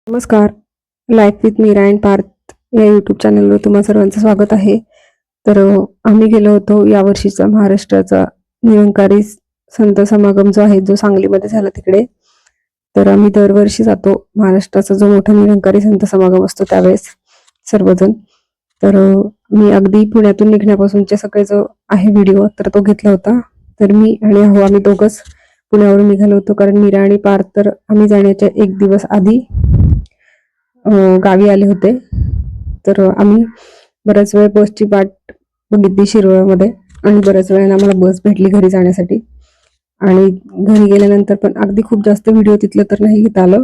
नमस्कार. Life with Meera and Parth या YouTube चॅनलवर तुम्हा सर्वांचं स्वागत आहे. तर आम्ही गेलो होतो यावर्षीचा महाराष्ट्राचा निरंकारी संत समागम जो आहे, जो सांगलीमध्ये झाला तिकडे. तर आम्ही दरवर्षी जातो महाराष्ट्राचा जो मोठा निरंकारी संत समागम असतो त्यावेळेस सर्वजण. तर मी अगदी पुण्यातून निघण्यापासूनचे सगळे जो आहे व्हिडिओ तर तो घेतला होता. तर मी आणि आम्ही दोघंच पुण्यावरून निघालो होतो, कारण मीरा आणि पार्थ तर आम्ही जाण्याच्या एक दिवस आधी गावी आले होते. तर आम्ही बऱ्याच वेळ बसची वाट बघितली शिरोळमध्ये आणि बऱ्याच वेळाने आम्हाला बस भेटली घरी जाण्यासाठी. आणि घरी गेल्यानंतर पण अगदी खूप जास्त व्हिडिओ तिथलं तर नाही घेता आलं,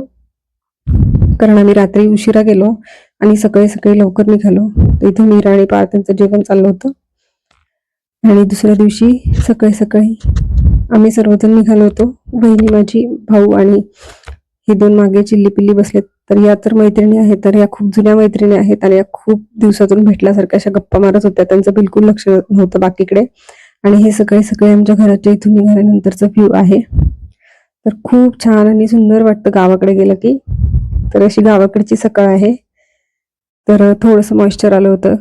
कारण आम्ही रात्री उशिरा गेलो आणि सकाळी सकाळी लवकर निघालो. तर इथे मीरा आणि पार्थांचं जेवण चाललं होतं आणि दुसऱ्या दिवशी सकाळी सकाळी आम्ही सर्वजण निघालो होतो. बहिणी माझी, भाऊ आणि हे दोन मागे चिल्ली पिल्ली बसलेत. तर या तर मैत्रिणी आहेत, तर या खूप जुन्या मैत्रिणी आहेत आणि या खूप दिवसातून भेटल्यासारख्या अशा गप्पा मारत होत्या. त्यांचं बिलकुल लक्ष नव्हतं बाकीकडे. आणि हे सकाळी सकाळी आमच्या घराच्या इथून निघाल्यानंतरचा व्ह्यू आहे. तर खूप छान आणि सुंदर वाटतं गावाकडे गेलं की. तर अशी गावाकडची सकाळ आहे. तर थोडंसं मॉइश्चर आलं होतं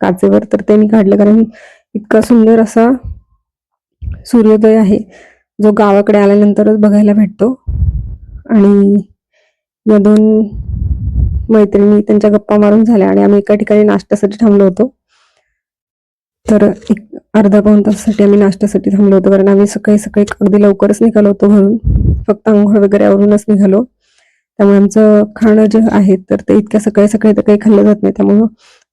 काचेवर, तर ते मी काढलं, कारण इतका सुंदर असा सूर्योदय आहे जो गावाकडे आल्यानंतरच बघायला भेटतो. आणि या दोन मैत्रिणी त्यांच्या गप्पा मारून झाल्या आणि आम्ही एका ठिकाणी नाश्त्यासाठी थांबलो होतो. तर एक अर्धा पाऊण तासासाठी आम्ही नाश्त्यासाठी थांबलो होतो, कारण आम्ही सकाळी सकाळी अगदी लवकरच निघालो होतो घरून. फक्त आंघोळ वगैरे आवरूनच निघालो. त्यामुळे आमचं खाणं जे आहे तर ते इतक्या सकाळी सकाळी तर काही खाल्लं जात नाही. त्यामुळं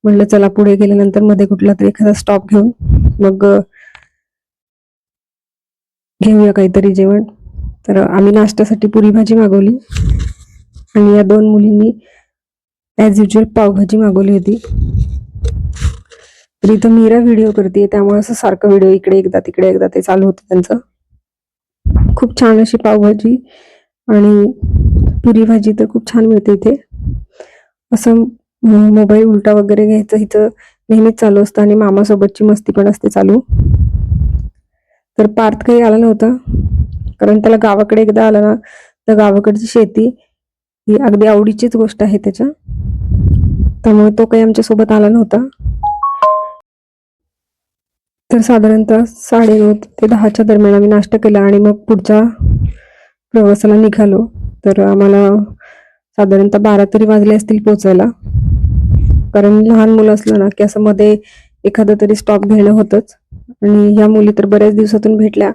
म्हणलं चला पुढे गेल्यानंतर मध्ये कुठला तरी एखादा स्टॉप घेऊन मग घेऊया काहीतरी जेवण. तर आम्ही नाश्त्यासाठी पुरी भाजी मागवली आणि या दोन मुलींनी ॲज युजल पावभाजी मागवली होती. तर इथं मीरा व्हिडिओ करते, त्यामुळे असं सारखं व्हिडिओ इकडे एकदा तिकडे एकदा ते चालू होतं त्यांचं. खूप छान अशी पावभाजी आणि पुरी भाजी तर खूप छान मिळते इथे. असं मोबाईल उलटा वगैरे घ्यायचं इथं नेहमीच चालू असतं आणि मामासोबतची मस्ती पण असते चालू. तर पार्थ काही आला नव्हता, कारण त्याला गावाकडे एकदा आला ना तर गावाकडची शेती ही अगदी आवडीचीच गोष्ट आहे त्याच्या. त्यामुळे तो काही आमच्या सोबत आला नव्हता. तर साधारणतः 9:30 ते 10च्या दरम्यान आम्ही नाश्ता केला आणि मग पुढच्या प्रवासाला निघालो. तर आम्हाला साधारणतः 12 तरी वाजले असतील पोचायला, कारण लहान मुलं असलं ना की असं मध्ये एखादं तरी स्टॉप घेणं होतंच. आणि ह्या मुली तर बऱ्याच दिवसातून भेटल्या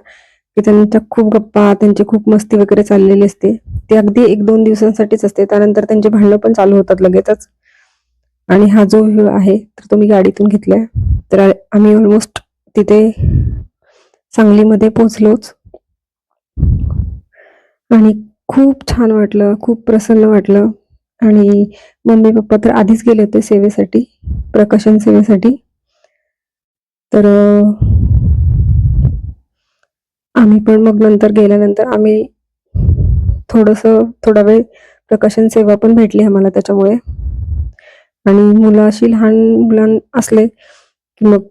की त्यांच्या खूप गप्पा, त्यांची खूप मस्ती वगैरे चाललेली असते. ते अगदी 1-2 दिवसांसाठीच असते, त्यानंतर त्यांचे भांडणं पण चालू होतात लगेचच. आणि हा जो व्ह्यू आहे तर तो मी गाडीतून घेतलाय. तर आम्ही ऑलमोस्ट तिथे सांगलीमध्ये पोहोचलोच आणि खूप छान वाटलं, खूप प्रसन्न वाटलं. आणि मम्मी पप्पा तर आधीच गेले होते सेवेसाठी, प्रकाशन सेवेसाठी. तर आम्ही पण मग नंतर गेल्यानंतर आम्ही थोडा वेळ प्रकाशन सेवा पण भेटली आम्हाला त्याच्यामुळे. आणि मुलं अशी लहान मुलं असले की मग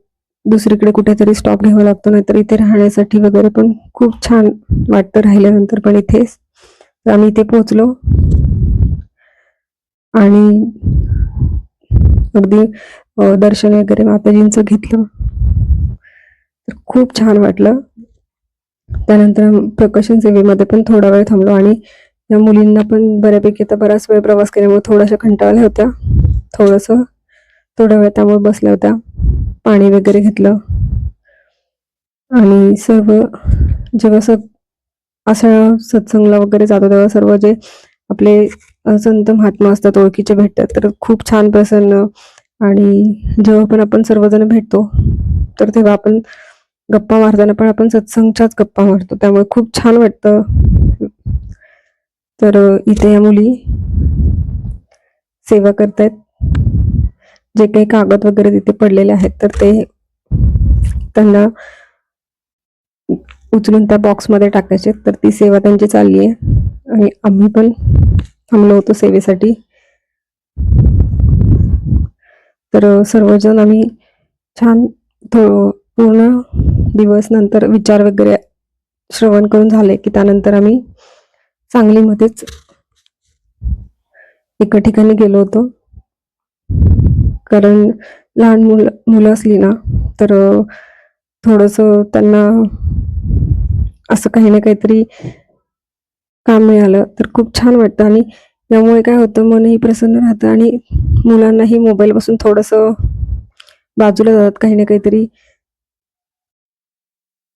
दुसरीकडे कुठेतरी स्टॉप घ्यावा लागतो, नाहीतर इथे राहण्यासाठी वगैरे पण खूप छान वाटतं राहिल्यानंतर पण इथेच. तर आम्ही इथे पोहोचलो आणि अगदी दर्शन वगैरे माताजींचं घेतलं. तर खूप छान वाटलं. त्यानंतर प्रकाशन सेवेमध्ये पण थोडा वेळ थांबलो आणि या मुलींना पण बऱ्यापैकी आता बराच वेळ प्रवास केल्यामुळे थोड्याशा कंटाळल्या होत्या. थोडा वेळ त्यामुळे बसल्या होत्या. पाणी वगैरे घेतलं आणि सर्व जेव्हा अशा सत्संगला वगैरे जातो तेव्हा सर्व जे आपले संत महात्मा असतात ओळखीचे भेटतात, तर खूप छान प्रसन्न. आणि जेव्हा पण आपण सर्वजण भेटतो तर तेव्हा आपण गप्पा मारताना पण आपण सत्संगच्याच गप्पा मारतो, त्यामुळे खूप छान वाटतं. तर इथे या मुली सेवा करतायत. जे काही कागद वगैरे तिथे पडलेले आहेत तर ते त्यांना उचलून त्या बॉक्समध्ये टाकायचे. तर ती सेवा त्यांची चालली आहे आणि आम्ही पण थांबलो होतो सेवेसाठी. तर सर्वजण आम्ही छान पूर्ण दिवस नंतर विचार वगैरे श्रवण करून झाले की त्यानंतर आम्ही सांगलीमध्येच एका ठिकाणी गेलो होतो. कारण लहान मुलं असली ना तर थोडंसं त्यांना असं काही ना काहीतरी काम मिळालं तर खूप छान वाटतं आणि यामुळे काय होतं, मनही प्रसन्न राहतं आणि मुलांनाही मोबाईलपासून थोडंसं बाजूला जातात. काही ना काहीतरी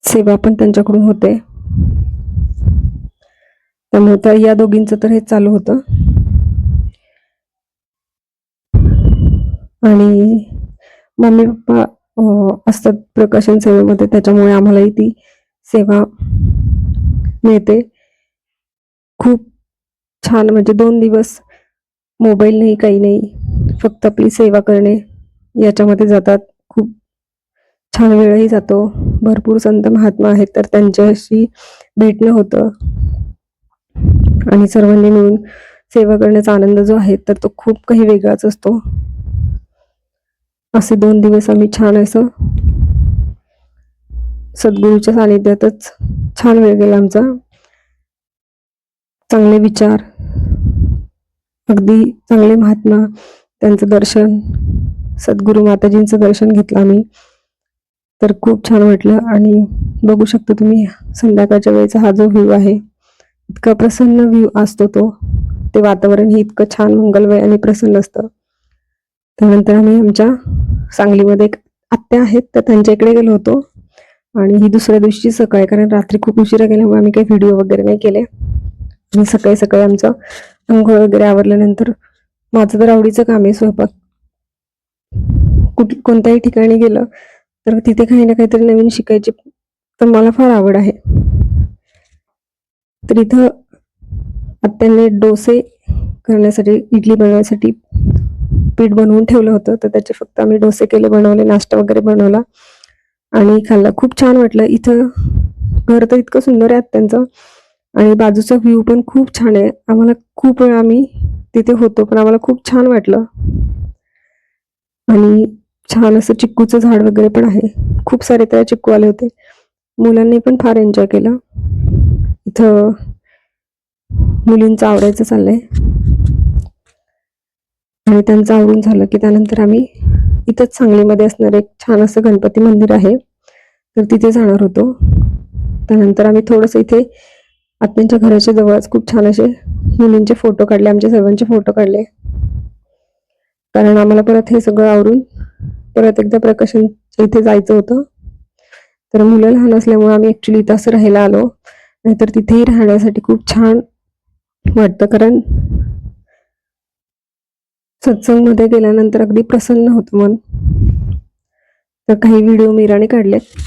सेवा पण त्यांच्याकडून होते. त्यामुळे तर या दोघींचं तर हेच चालू होतं. आणि मम्मी पप्पा असतात प्रकाशन सेवेमध्ये, त्याच्यामुळे आम्हालाही ती सेवा मिळते. खूप छान, म्हणजे 2 दिवस मोबाईल नाही, काही नाही, फक्त आपली सेवा करणे याच्यामध्ये जातात. खूप छान वेळही जातो. भरपूर संत महात्मा आहेत तर त्यांच्याशी भेटणं होतं आणि सर्वांनी मिळून सेवा करण्याचा आनंद जो आहे तर तो खूप काही वेगळाच असतो. असे 2 दिवस आम्ही छान असं सद्गुरूच्या सानिध्यातच छान वेळ गेला आमचा. चांगले विचार, अगदी चांगले महात्मा, त्यांचं दर्शन, सद्गुरू माताजींचं दर्शन घेतलं आम्ही. तर खूप छान वाटलं. आणि बघू शकता तुम्ही संध्याकाळच्या वेळेचा हा जो व्ह्यू आहे, इतका प्रसन्न व्ह्यू असतो तो. ते वातावरण हे इतकं छान मंगलमय आणि प्रसन्न असतं. त्यानंतर आम्ही आमच्या सांगलीमध्ये एक आत्या आहेत तर त्यांच्या इकडे गेलो होतो. आणि ही दुसऱ्या दिवशी सकाळी, कारण रात्री खूप उशिरा गेल्यामुळे आम्ही काही व्हिडिओ वगैरे नाही केले. आणि सकाळी सकाळी आमचं अंघोळ वगैरे आवरल्यानंतर, माझं तर आवडीचं काम आहे स्वयंपाक. कोणत्याही ठिकाणी गेलं तर तिथे काही ना काहीतरी नवीन शिकायची तर मला फार आवड आहे. तर इथं आत्याने डोसे करण्यासाठी, इडली बनवण्यासाठी पीठ बनवून ठेवलं होतं. तर त्याचे फक्त आम्ही डोसे केले, बनवले, नाश्ता वगैरे बनवला आणि खाल्ला. खूप छान वाटलं. इथं घर तर इतकं सुंदर आहे आत्यांचं आणि बाजूचा व्ह्यू पण खूप छान आहे. आम्हाला खूप वेळा आम्ही तिथे होतो, पण आम्हाला खूप छान वाटलं. आणि छान असं चिक्कूचं झाड वगैरे पण आहे. खूप सारे त्या चिक्कू आले होते. मुलांनी पण फार एन्जॉय केलं. इथं मुलींचं आवरायचं चाललंय आणि त्यांचं आवरून झालं की त्यानंतर आम्ही इथंच सांगलीमध्ये असणारं एक छान असं गणपती मंदिर आहे तर तिथे जाणार होतो. त्यानंतर आम्ही थोडंसं इथे आत्यांच्या घराच्या जवळच खूप छान असे मुलींचे फोटो काढले, आमच्या सर्वांचे फोटो काढले. कारण आम्हाला परत हे सगळं आवरून परत एकदा प्रकाशनच्या इथे जायचं होतं. तर मुलं लहान असल्यामुळे आम्ही ऍक्च्युली इथं असं राहायला आलो, नाहीतर तिथेही राहण्यासाठी खूप छान वाटतं. कारण सत्संगमध्ये गेल्यानंतर अगदी प्रसन्न होतं मन. तर काही व्हिडिओ मीराने काढलेत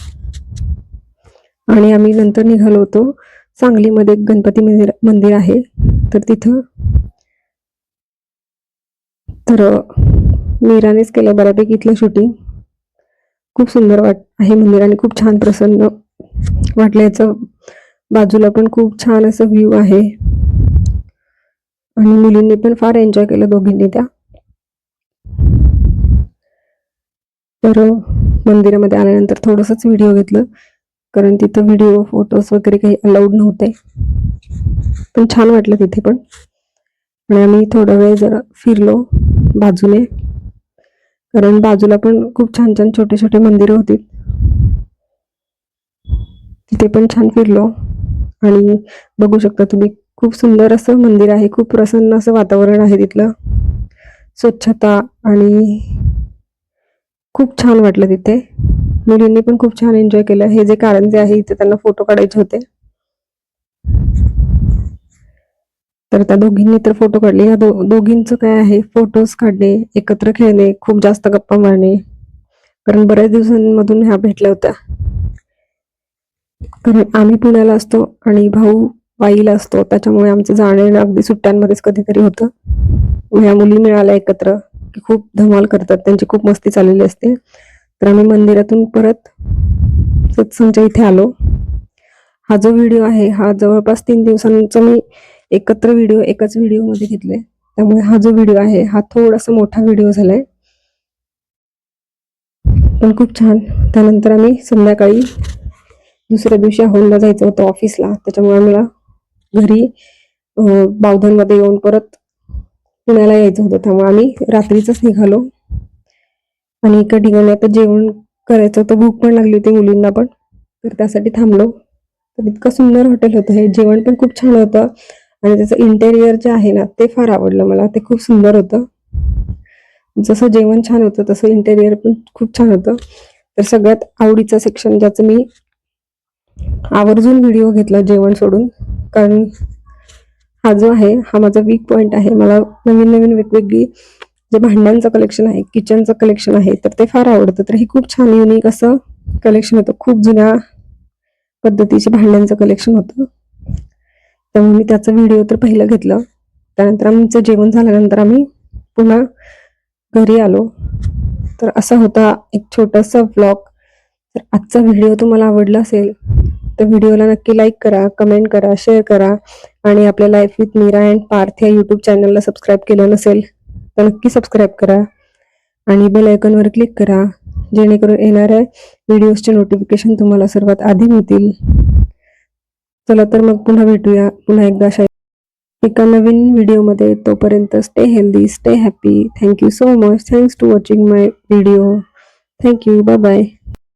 आणि आम्ही नंतर निघालो होतो. सांगलीमध्ये एक गणपती मंदिर आहे तर तिथं तर मीरानेच केलं बऱ्यापैकी इथलं शूटिंग. खूप सुंदर आहे मंदिर आणि खूप छान प्रसन्न वाटलं. याचं बाजूला पण खूप छान असं व्ह्यू आहे आणि मुलींनी पण फार एन्जॉय केलं, दोघींनी त्या. तर मंदिरामध्ये आल्यानंतर थोडंसंच व्हिडिओ घेतलं, कारण तिथं व्हिडिओ फोटोज वगैरे काही अलाउड नव्हते. पण छान वाटलं तिथे पण. आणि आम्ही थोडा वेळ जरा फिरलो बाजूने, कारण बाजूला पण खूप छान छान छोटे छोटे मंदिरं होती. तिथे पण छान फिरलो आणि बघू शकता तुम्ही खूप सुंदर असं मंदिर आहे. खूप प्रसन्न असं वातावरण आहे तिथलं. स्वच्छता आणि खूप छान वाटलं तिथे. मुलींनी पण खूप छान एन्जॉय केलं. हे जे कारंजे आहे इथे त्यांना फोटो काढायचे होते तर त्या दोघींनी तर फोटो काढले. या दोघींचं काय आहे, फोटोज काढणे, एकत्र खेळणे, खूप जास्त गप्पा मारणे. कारण बऱ्याच दिवसांमधून ह्या भेटल्या होत्या. कारण आम्ही पुण्याला असतो आणि भाऊ वाईला असतो, त्याच्यामुळे आमचं जाणं अगदी सुट्ट्यांमध्येच कधीतरी होतं. ह्या मुली मिळाल्या एकत्र की खूप धमाल करतात, त्यांची खूप मस्ती चाललेली असते. तर आम्ही मंदिरातून परत सत्संगच्या इथे आलो. हा जो व्हिडिओ आहे हा जवळपास 3 दिवसांचा मी एकत्र व्हिडिओ एकाच व्हिडिओमध्ये घेतले, त्यामुळे हा जो व्हिडिओ आहे हा थोडासा मोठा व्हिडिओ झालाय, पण खूप छान. त्यानंतर आम्ही संध्याकाळी दुसऱ्या दिवशी अहोलला जायचं होतं ऑफिसला, त्याच्यामुळे आम्हाला घरी बावधनमध्ये येऊन परत पुण्याला यायचं होतं, त्यामुळे आम्ही रात्रीच निघालो. आणि एका ठिकाणी आता जेवण करायचं होतं, भूक पण लागली होती मुलींना पण, तर त्यासाठी थांबलो. तर इतकं सुंदर हॉटेल होतं हे, जेवण पण खूप छान होतं आणि त्याचं इंटेरियर जे आहे ना ते फार आवडलं मला, ते खूप सुंदर होतं. जसं जेवण छान होतं तसं इंटेरियर पण खूप छान होतं. तर सगळ्यात आवडीचा सेक्शन ज्याचं मी आवर्जून व्हिडिओ घेतला जेवण सोडून, कारण हा जो आहे हा माझा वीक पॉइंट आहे. मला नवीन नवीन वेगवेगळी जे भांड्यांचं कलेक्शन आहे, किचनचं कलेक्शन आहे, तर ते फार आवडतं. तर हे खूप छान युनिक असं कलेक्शन होतं, खूप जुन्या पद्धतीचे भांड्यांचं कलेक्शन होतं. त्यामुळे मी त्याचा व्हिडिओ तर पहिलं घेतलं. त्यानंतर आमचं जेवण झाल्यानंतर आम्ही पुन्हा घरी आलो. तर असा होता एक छोटासा व्लॉग. तर आजचा व्हिडिओ तुम्हाला आवडला असेल तर व्हिडिओला नक्की लाईक करा, कमेंट करा, शेअर करा आणि आपल्या life with Meera and Parth या यूट्यूब चॅनलला सबस्क्राईब केलं नसेल तर नक्की सबस्क्राईब करा आणि बेल आयकॉनवर क्लिक करा, जेणेकरून येणाऱ्या व्हिडिओजचे नोटिफिकेशन तुम्हाला सर्वात आधी मिळतील. चला तर मग पुन्हा भेटूया पुन्हा एकदा अशा एका नवीन व्हिडिओमध्ये. तोपर्यंत stay healthy, stay happy. Thank you so much. Thanks to watching my video. Thank you. Bye bye.